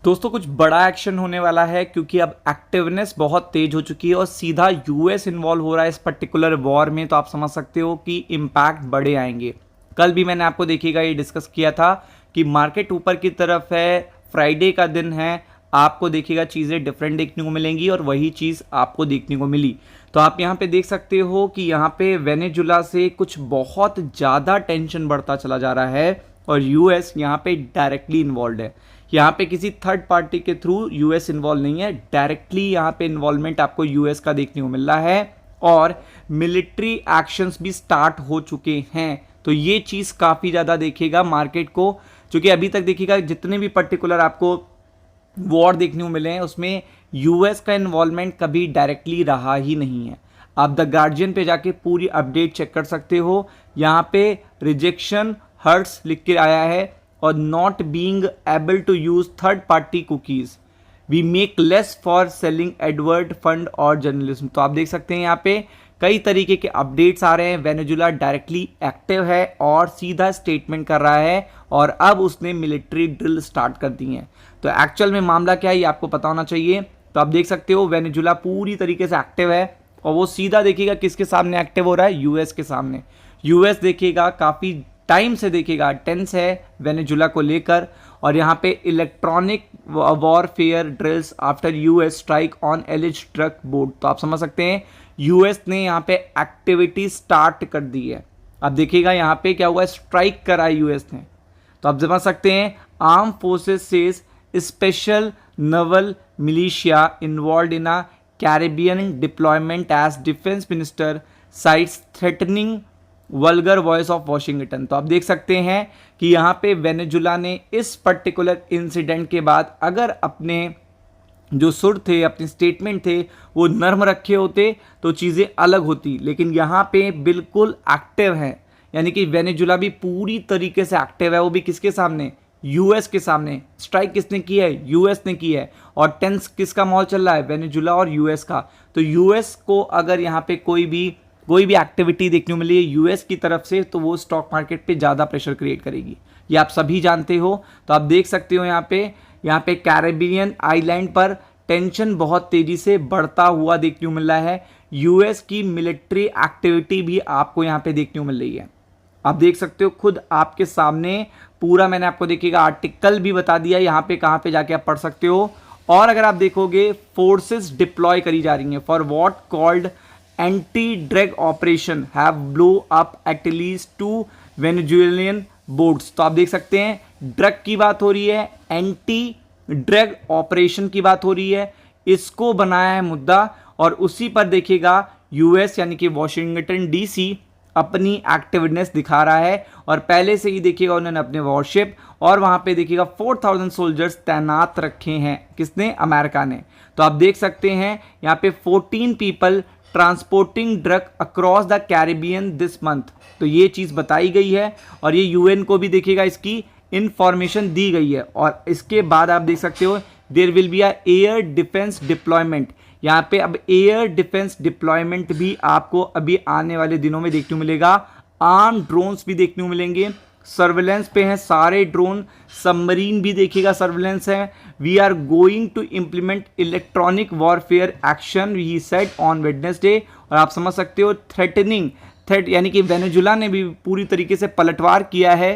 दोस्तों कुछ बड़ा एक्शन होने वाला है क्योंकि अब एक्टिवनेस बहुत तेज हो चुकी है और सीधा यूएस इन्वॉल्व हो रहा है इस पर्टिकुलर वॉर में। तो आप समझ सकते हो कि इम्पैक्ट बड़े आएंगे। कल भी मैंने आपको देखिएगा ये डिस्कस किया था कि मार्केट ऊपर की तरफ है, फ्राइडे का दिन है, आपको देखिएगा चीज़ें डिफरेंट देखने को मिलेंगी और वही चीज़ आपको देखने को मिली। तो आप यहाँ पे देख सकते हो कि यहाँ पे वेनेजुला से कुछ बहुत ज़्यादा टेंशन बढ़ता चला जा रहा है और यूएस यहाँ पे डायरेक्टली इन्वॉल्व है। यहाँ पे किसी थर्ड पार्टी के थ्रू यूएस इन्वॉल्व नहीं है, डायरेक्टली यहाँ पे इन्वॉल्वमेंट आपको यूएस का देखने को मिल रहा है और मिलिट्री एक्शंस भी स्टार्ट हो चुके हैं। तो ये चीज़ काफ़ी ज़्यादा देखिएगा मार्केट को, क्योंकि अभी तक देखिएगा जितने भी पर्टिकुलर आपको वॉर देखने को मिले हैं उसमें यूएस का इन्वॉल्वमेंट कभी डायरेक्टली रहा ही नहीं है। आप द गार्जियन पे जाके पूरी अपडेट चेक कर सकते हो। यहाँ पे रिजेक्शन हर्ट्स लिख के आया है और not being able to use third party cookies, we make less for selling advert fund और जर्नलिज्म। तो आप देख सकते हैं यहाँ पे कई तरीके के अपडेट्स आ रहे हैं। वेनेजुला डायरेक्टली एक्टिव है और सीधा स्टेटमेंट कर रहा है और अब उसने मिलिट्री ड्रिल स्टार्ट कर दी है। तो एक्चुअल में मामला क्या है ये आपको पता होना चाहिए। तो आप देख सकते हो वेनेजुला पूरी तरीके से एक्टिव है और वो सीधा देखिएगा किसके सामने एक्टिव हो रहा है, यूएस के सामने। यूएस देखिएगा काफ़ी टाइम से देखिएगा टेंस है वेनेजुला को लेकर और यहाँ पे electronic warfare drills after US strike on allege truck board. तो आप समझ सकते हैं यूएस ने यहाँ पे एक्टिविटी स्टार्ट कर दी है। अब देखिएगा यहाँ पे क्या हुआ, स्ट्राइक करा यूएस ने। तो आप समझ सकते हैं arm forces says special naval militia involve in a Caribbean deployment as defence minister cites threatening vulgar voice of Washington. तो आप देख सकते हैं कि यहाँ पे वेनेजुला ने इस पर्टिकुलर इंसिडेंट के बाद अगर अपने जो सुर थे, अपने स्टेटमेंट थे वो नर्म रखे होते तो चीज़ें अलग होती, लेकिन यहाँ पे बिल्कुल एक्टिव है। यानी कि वेनेजुला भी पूरी तरीके से एक्टिव है, वो भी किसके सामने, यूएस के सामने। स्ट्राइक किसने की है, यूएस ने की है और टेंस किसका माहौल चल रहा है, वेनेजुला और यूएस का। तो यूएस को अगर यहाँ पे कोई भी एक्टिविटी देखने को मिली है यूएस की तरफ से तो वो स्टॉक मार्केट पे ज़्यादा प्रेशर क्रिएट करेगी, ये आप सभी जानते हो। तो आप देख सकते हो यहाँ पे कैरेबियन आइलैंड पर टेंशन बहुत तेज़ी से बढ़ता हुआ देखने को मिल रहा है। यूएस की मिलिट्री एक्टिविटी भी आपको यहाँ पे देखने को मिल रही है। आप देख सकते हो खुद आपके सामने पूरा मैंने आपको देखिएगा आर्टिकल भी बता दिया यहाँ पे, कहाँ पे जाके आप पढ़ सकते हो। और अगर आप देखोगे फोर्सेस डिप्लॉय करी जा रही हैं for what called anti drug operation have blow up at least 2 Venezuelan boats. तो आप देख सकते हैं ड्रग की बात हो रही है, एंटी ड्रग ऑपरेशन की बात हो रही है, इसको बनाया है मुद्दा और उसी पर देखिएगा यूएस यानी कि वॉशिंगटन डीसी अपनी एक्टिवनेस दिखा रहा है और पहले से ही देखिएगा उन्होंने अपने वॉरशिप और वहां पे देखिएगा 4000 सोल्जर्स तैनात रखे हैं, किसने, अमेरिका ने। तो आप देख सकते हैं यहाँ पे 14 people transporting drug across the Caribbean this month. तो ये चीज़ बताई गई है और ये यूएन को भी देखिएगा इसकी इंफॉर्मेशन दी गई है। और इसके बाद आप देख सकते हो there will be a air defence deployment. यहाँ पे अब एयर डिफेंस डिप्लॉयमेंट भी आपको अभी आने वाले दिनों में देखने को मिलेगा। आर्म ड्रोन्स भी देखने को मिलेंगे, सर्वेलेंस पे हैं सारे ड्रोन, सबमरीन भी देखिएगा सर्वेलेंस है। We are going to implement electronic warfare action he said on Wednesday. और आप समझ सकते हो थ्रेट यानी कि वेनेजुला ने भी पूरी तरीके से पलटवार किया है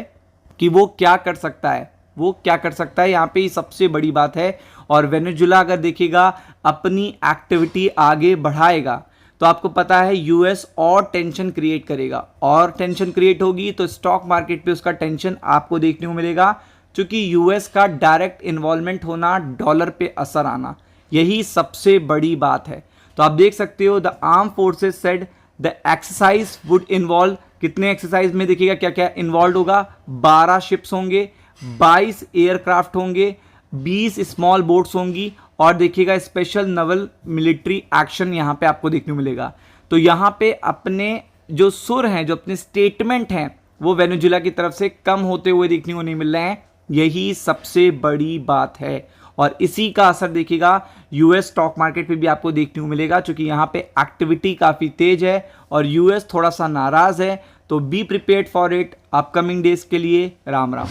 कि वो क्या कर सकता है, यहाँ पे सबसे बड़ी बात है। और वेनेजुला अगर देखिएगा अपनी एक्टिविटी आगे बढ़ाएगा तो आपको पता है यूएस और टेंशन क्रिएट करेगा और टेंशन क्रिएट होगी तो स्टॉक मार्केट पे उसका टेंशन आपको देखने को मिलेगा, क्योंकि यूएस का डायरेक्ट इन्वॉल्वमेंट होना, डॉलर पे असर आना, यही सबसे बड़ी बात है। तो आप देख सकते हो the arm forces said the exercise would involve, कितने एक्सरसाइज में देखिएगा क्या क्या इन्वॉल्व होगा, 12 शिप्स होंगे, 22 एयरक्राफ्ट होंगे, 20 स्मॉल बोट्स होंगी और देखिएगा स्पेशल नवल मिलिट्री एक्शन यहाँ पे आपको देखने को मिलेगा। तो यहाँ पे अपने जो सुर हैं, जो अपने स्टेटमेंट हैं वो वेनेजुला की तरफ से कम होते हुए देखने को नहीं मिल रहे हैं, यही सबसे बड़ी बात है। और इसी का असर देखिएगा यूएस स्टॉक मार्केट पे भी आपको देखने को मिलेगा, क्योंकि यहाँ पे एक्टिविटी काफ़ी तेज है और यूएस थोड़ा सा नाराज़ है। तो be prepared for it upcoming days के लिए। राम राम।